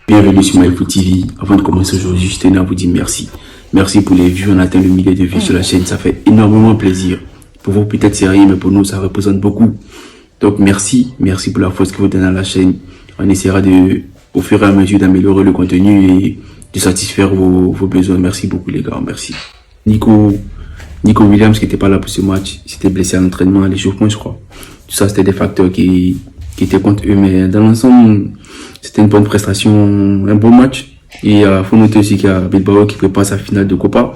Bienvenue sur MyFoot TV. Avant de commencer aujourd'hui, je tenais à vous dire merci. Merci pour les vues, on atteint le millier de vues sur la chaîne, ça fait énormément plaisir. Pour vous peut-être c'est rien, mais pour nous ça représente beaucoup. Donc merci pour la force que vous donnez à la chaîne. On essaiera au fur et à mesure d'améliorer le contenu et de satisfaire vos besoins. Merci beaucoup les gars, merci. Nico Williams qui n'était pas là pour ce match, il s'était blessé à l'entraînement, à l'échauffement je crois. Tout ça c'était des facteurs qui étaient contre eux, mais dans l'ensemble c'était une bonne prestation, un bon match. Et il faut noter aussi qu'il y a Bilbao qui prépare sa finale de Copa.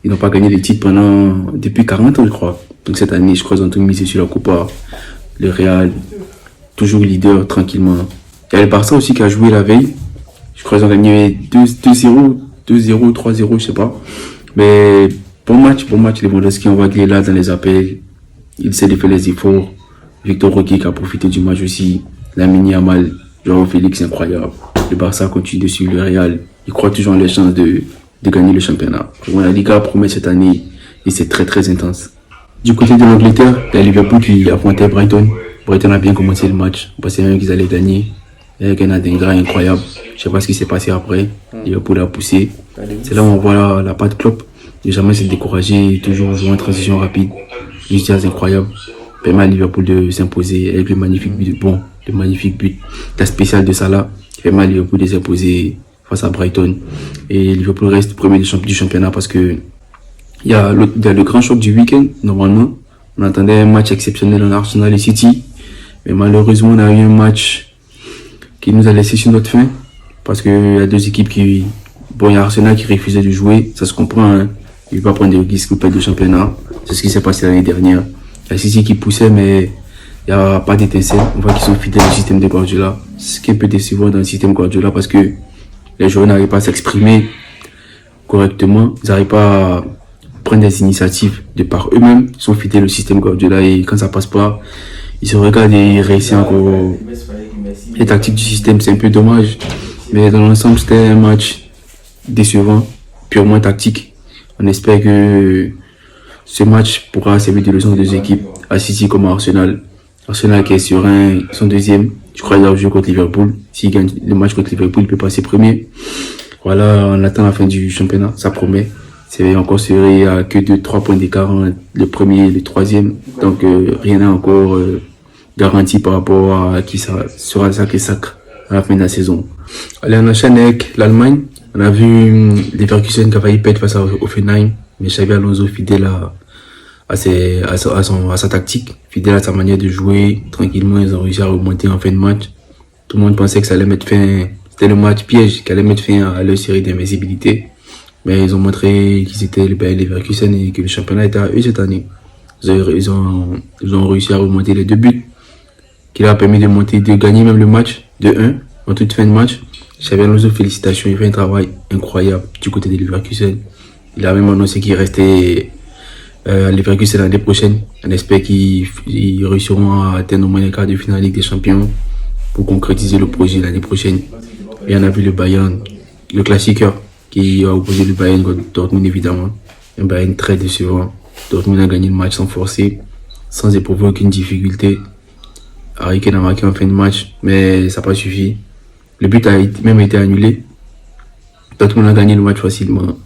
Ils n'ont pas gagné les titres depuis 40 ans je crois. Donc cette année je crois qu'ils ont tout misé sur la Copa. Le Real, toujours leader tranquillement. Il y a le Barça aussi qui a joué la veille. Je crois qu'ils ont gagné 2-0, 2-0, 3-0, je sais pas. Mais bon match, Lewandowski, on voit qu'il est là dans les appels. Il sait de faire les efforts. Victor Roque qui a profité du match aussi. Lamine Yamal, Joao Félix, incroyable. Le Barça continue dessus, le Real. Il croit toujours en les chances de gagner le championnat. La Liga promet cette année et c'est très intense. Du côté de l'Angleterre, il y a Liverpool qui affrontait Brighton. Brighton a bien commencé le match. On pensait même qu'ils allaient gagner. Avec un Adingra incroyable. Je sais pas ce qui s'est passé après. Liverpool a poussé. C'est là où on voit la patte Klopp. Jamais s'est découragé, toujours jouer en transition rapide. Justesse incroyable. Permet à Liverpool de s'imposer avec le magnifique but. La spéciale de Salah qui permet à Liverpool de s'imposer face à Brighton. Et Liverpool reste premier du championnat parce que il y a le grand choc du week-end. Normalement, on attendait un match exceptionnel en Arsenal et City. Mais malheureusement, on a eu un match qui nous a laissé sur notre faim. Parce qu'il y a deux équipes il y a Arsenal qui refusait de jouer. Ça se comprend, hein. Il ne veut pas prendre des risques pour perdre le championnat. C'est ce qui s'est passé l'année dernière. Il y a City qui poussait, mais il n'y a pas d'étincelle. On voit qu'ils sont fidèles au système de Guardiola. Ce qui est un peu décevant dans le système Guardiola parce que les joueurs n'arrivent pas à s'exprimer correctement. Ils n'arrivent pas à prendre des initiatives de par eux-mêmes. Ils sont fidèles au système Guardiola et quand ça passe pas, ils se regardent et ils réussissent encore les tactiques du système. C'est un peu dommage. Mais dans l'ensemble, c'était un match décevant, purement tactique. On espère que ce match pourra servir de leçon aux deux équipes, à City comme à Arsenal. Arsenal qui est sur son deuxième. Je crois qu'il va jouer contre Liverpool. S'il gagne le match contre Liverpool, il peut passer premier. Voilà, on attend la fin du championnat, ça promet. C'est encore serré à que 2-3 points d'écart, le premier et le troisième. Donc rien n'est encore garanti par rapport à qui ça sera sacré sacre à la fin de la saison. Allez, on enchaîne avec l'Allemagne. On a vu Leverkusen qui a failli perdre face à Hoffenheim, mais Xabi Alonso fidèle à sa tactique, fidèle à sa manière de jouer. Tranquillement, ils ont réussi à remonter en fin de match. Tout le monde pensait que ça allait mettre fin, c'était le match piège qui allait mettre fin à leur série d'invincibilité. Mais ils ont montré qu'ils étaient les Leverkusen et que le championnat était à eux cette année. Ils ont réussi à remonter les 2 buts, qui leur a permis de gagner même le match de 1 en toute fin de match. Xabi Alonso, félicitations, il fait un travail incroyable du côté de Leverkusen. Il a même annoncé qu'il restait à Leverkusen l'année prochaine. On espère qu'ils réussiront à atteindre au moins les quarts de finale Ligue des Champions pour concrétiser le projet l'année prochaine. Et on a vu le Bayern, le classiqueur, qui a opposé le Bayern contre Dortmund évidemment. Un Bayern très décevant. Dortmund a gagné le match sans forcer, sans éprouver aucune difficulté. Harry Kane a marqué en fin de match, mais ça n'a pas suffi. Le but a même été annulé. Dortmund a gagné le match facilement.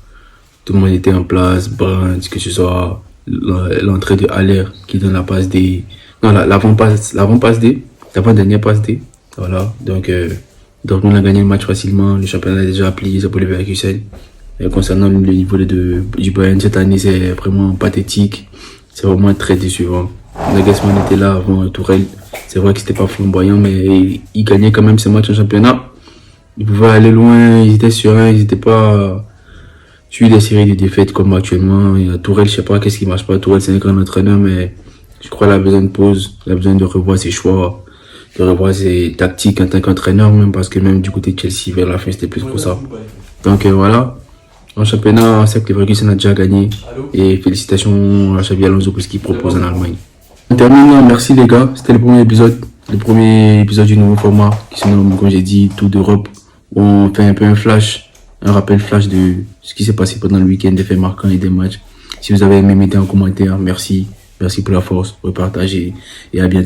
Tout le monde était en place. Brandt, que ce soit l'entrée de Haller qui donne la passe D. Non, l'avant-passe D. L'avant-dernière passe D. Voilà. Donc, Dortmund a gagné le match facilement. Le championnat est déjà plié. C'est pour le Leverkusen. Et concernant le niveau du Bayern cette année, c'est vraiment pathétique. C'est vraiment très décevant. Nagelsmann était là avant Tourelle. C'est vrai que c'était pas flamboyant, mais il gagnait quand même ses matchs en championnat. Ils pouvaient aller loin, ils étaient sereins, ils n'étaient pas sur des séries de défaites comme actuellement. Il y a Tourelle, je sais pas qu'est-ce qui marche pas. Tourelle, c'est un grand entraîneur, mais je crois qu'il a besoin de pause. Il a besoin de revoir ses choix, de revoir ses tactiques en tant qu'entraîneur, même parce que même du côté de Chelsea, vers la fin, c'était plus trop ça. Donc voilà. En championnat, c'est que Leverkusen a déjà gagné. Et félicitations à Xabi Alonso pour ce qu'il propose en Allemagne. On termine, merci les gars. C'était le premier épisode du nouveau format qui se nomme, comme j'ai dit, Tour d'Europe. Où on fait un peu un rappel flash de ce qui s'est passé pendant le week-end, des faits marquants et des matchs. Si vous avez aimé, mettez en commentaire. Merci pour la force, repartagez et à bientôt.